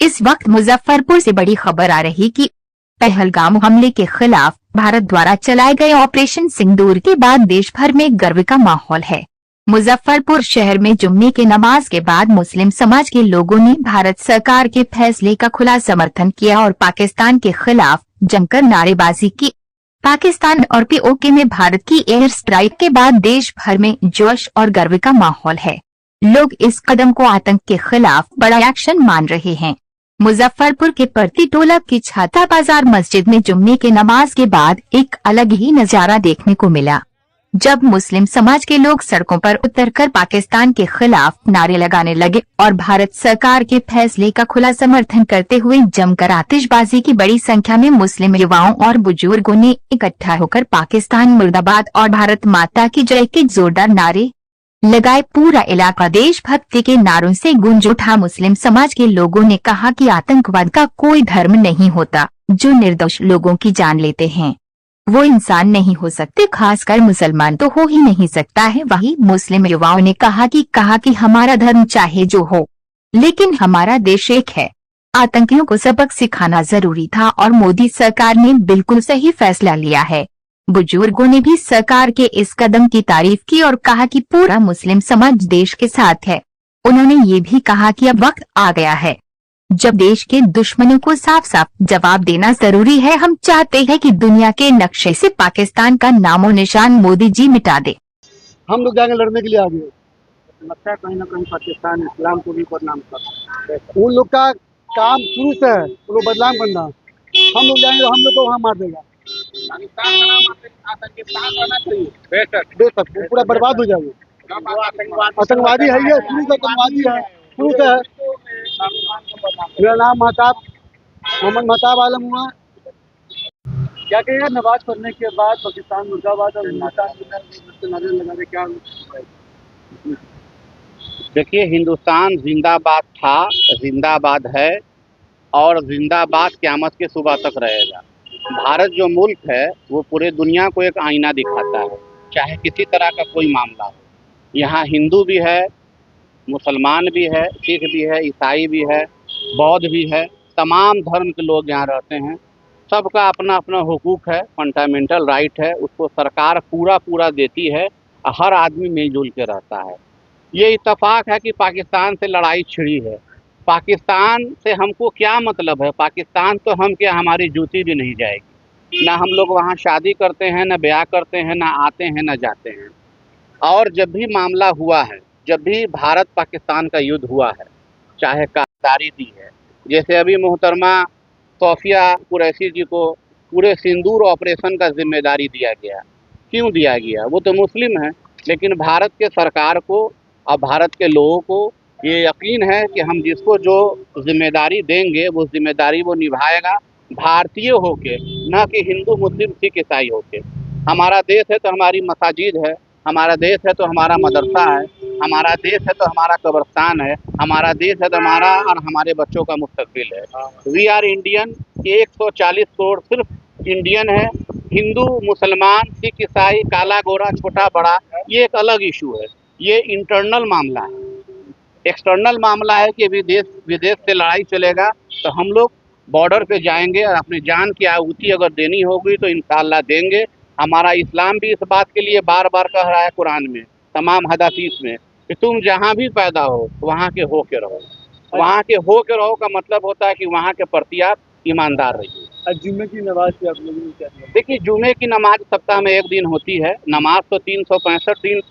इस वक्त मुजफ्फरपुर से बड़ी खबर आ रही कि पहलगाम हमले के खिलाफ भारत द्वारा चलाए गए ऑपरेशन सिंदूर के बाद देश भर में गर्व का माहौल है। मुजफ्फरपुर शहर में जुम्मे की नमाज के बाद मुस्लिम समाज के लोगों ने भारत सरकार के फैसले का खुला समर्थन किया और पाकिस्तान के खिलाफ जमकर नारेबाजी की। पाकिस्तान और पीओके में भारत की एयर स्ट्राइक के बाद देश भर में जोश और गर्व का माहौल है। लोग इस कदम को आतंक के खिलाफ बड़ा एक्शन मान रहे हैं। मुजफ्फरपुर के परती टोला की छाता बाजार मस्जिद में जुम्मे के नमाज के बाद एक अलग ही नजारा देखने को मिला, जब मुस्लिम समाज के लोग सड़कों पर उतरकर पाकिस्तान के खिलाफ नारे लगाने लगे और भारत सरकार के फैसले का खुला समर्थन करते हुए जमकर आतिशबाजी की। बड़ी संख्या में मुस्लिम युवाओं और बुजुर्गों ने इकट्ठा होकर पाकिस्तान मुर्दाबाद और भारत माता की जय के जोरदार नारे लगाए। पूरा इलाका देशभक्ति के नारों से गूंज उठा। मुस्लिम समाज के लोगों ने कहा कि आतंकवाद का कोई धर्म नहीं होता, जो निर्दोष लोगों की जान लेते हैं वो इंसान नहीं हो सकते, खासकर मुसलमान तो हो ही नहीं सकता है। वहीं मुस्लिम युवाओं ने कहा कि हमारा धर्म चाहे जो हो, लेकिन हमारा देश एक है। आतंकियों को सबक सिखाना जरूरी था और मोदी सरकार ने बिल्कुल सही फैसला लिया है। बुजुर्गों ने भी सरकार के इस कदम की तारीफ की और कहा कि पूरा मुस्लिम समाज देश के साथ है। उन्होंने ये भी कहा कि अब वक्त आ गया है जब देश के दुश्मनों को साफ साफ जवाब देना जरूरी है। हम चाहते हैं कि दुनिया के नक्शे से पाकिस्तान का नामो निशान मोदी जी मिटा दे। हम लोग जाएंगे लड़ने के लिए आगे। लगता है कहीं ना कहीं पाकिस्तान इस्लाम को भी बदनाम करता है। उन लोग का काम शुरू से है, वो लोग बदनाम करना। हम लोग जाएंगे, हम लोग को वहाँ मार देगा। पाकिस्तान का नाम आतंकवाद रहना चाहिए। बेशक वो पूरा बर्बाद हो जाएगा। आतंकवादी है, ये शुरू से आतंकवादी है, शुरू से है। मेरा नाम मोहम्मद महताब आलम हुआ। क्या कहेगा नमाज पढ़ने के बाद पाकिस्तान मुर्दाबाद और नजर लगाने क्या? देखिए, हिंदुस्तान जिंदाबाद था, जिंदाबाद है और जिंदाबाद क़यामत के सुबह तक रहेगा। भारत जो मुल्क है वो पूरे दुनिया को एक आईना दिखाता है, चाहे किसी तरह का कोई मामला हो। यहाँ हिंदू भी है, मुसलमान भी है, सिख भी है, ईसाई भी है, बौद्ध भी है, तमाम धर्म के लोग यहाँ रहते हैं। सबका अपना अपना हुकूक है, फंडामेंटल राइट है, उसको सरकार पूरा देती है। हर आदमी मिलजुल के रहता है। ये इत्तेफाक है कि पाकिस्तान से लड़ाई छिड़ी है। पाकिस्तान से हमको क्या मतलब है? पाकिस्तान तो हम क्या, हमारी जूती भी नहीं जाएगी। ना हम लोग वहाँ शादी करते हैं, ना ब्याह करते हैं, ना आते हैं, ना जाते हैं। और जब भी मामला हुआ है, जब भी भारत पाकिस्तान का युद्ध हुआ है, चाहे कारदारी दी है, जैसे अभी मोहतरमा तौफिया कुरैशी जी को पूरे सिंदूर ऑपरेशन का जिम्मेदारी दिया गया। क्यों दिया गया? वो तो मुस्लिम है, लेकिन भारत के सरकार को और भारत के लोगों को ये यकीन है कि हम जिसको जो जिम्मेदारी देंगे वो जिम्मेदारी वो निभाएगा, भारतीय होके, न कि हिंदू मुस्लिम सिख ईसाई होके। हमारा देश है तो हमारी मसाजिद है, हमारा देश है तो हमारा मदरसा है, हमारा देश है तो हमारा कब्रिस्तान है, हमारा देश है तो हमारा और हमारे बच्चों का मुस्तकबिल है। We are Indian. 140 करोड़ सिर्फ इंडियन है। हिंदू मुसलमान सिख ईसाई काला गोरा छोटा बड़ा ये एक अलग इशू है। ये इंटरनल मामला है। एक्सटर्नल मामला है कि विदेश से लड़ाई चलेगा तो हम लोग बॉर्डर पे जाएंगे और अपनी जान की आहुति अगर देनी होगी तो इंशाअल्लाह देंगे। हमारा इस्लाम भी इस बात के लिए बार बार कह रहा है कुरान में, तमाम हदीस में, कि तुम जहाँ भी पैदा हो वहाँ के हो के रहो। वहाँ के हो के रहो का मतलब होता है कि वहाँ के प्रति आप ईमानदार रहिए। जुम्मे की नमाज पे आप लोगों ने क्या किया? देखिए, जुम्मे की नमाज सप्ताह में एक दिन होती है। नमाज तो 365 दिन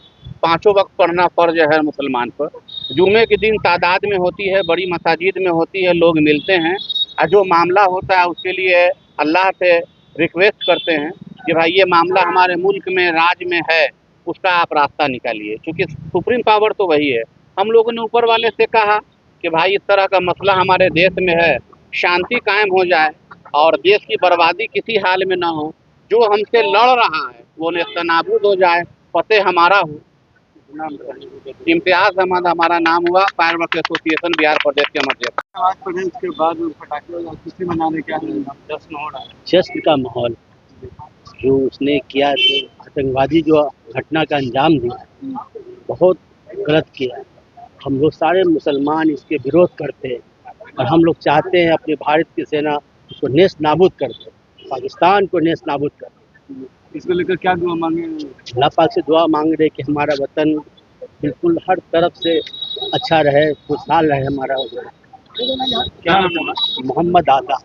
पाँचों वक्त पढ़ना फर्ज है मुसलमान पर। जुम्मे के दिन तादाद में होती है, बड़ी मसाजिद में होती है, लोग मिलते हैं और जो मामला होता है उसके लिए अल्लाह से रिक्वेस्ट करते हैं कि भाई ये मामला हमारे मुल्क में राज्य में है, उसका आप रास्ता निकालिए, क्योंकि सुप्रीम पावर तो वही है। हम लोगों ने ऊपर वाले से कहा कि भाई इस तरह का मसला हमारे देश में है, शांति कायम हो जाए और देश की बर्बादी किसी हाल में ना हो। जो हमसे लड़ रहा है वो नेस्तनाबूद हो जाए, फतेह हमारा हो। इम्तियाज अहमद हमारा नाम हुआ, फायर वर्क एसोसिएशन बिहार प्रदेश के मध्य। नमाज पढ़ने उसके बाद पटाखे और खुशी मनाने क्या जश्न हो रहा है? जश्न का माहौल जो उसने किया, तो आतंकवादी जो घटना का अंजाम दिया बहुत गलत किया। हम लोग सारे मुसलमान इसके विरोध करते हैं और हम लोग चाहते हैं अपनी भारत की सेना उसको नेस्त नाबूद कर दे, पाकिस्तान को नेस्त नाबूद कर दे। इसको लेकर क्या दुआ मांगे? अल्लाह पाक से दुआ मांग रहे कि हमारा वतन बिल्कुल हर तरफ से अच्छा रहे, खुशहाल रहे हमारा वतन। क्या नाम है? मोहम्मद आता।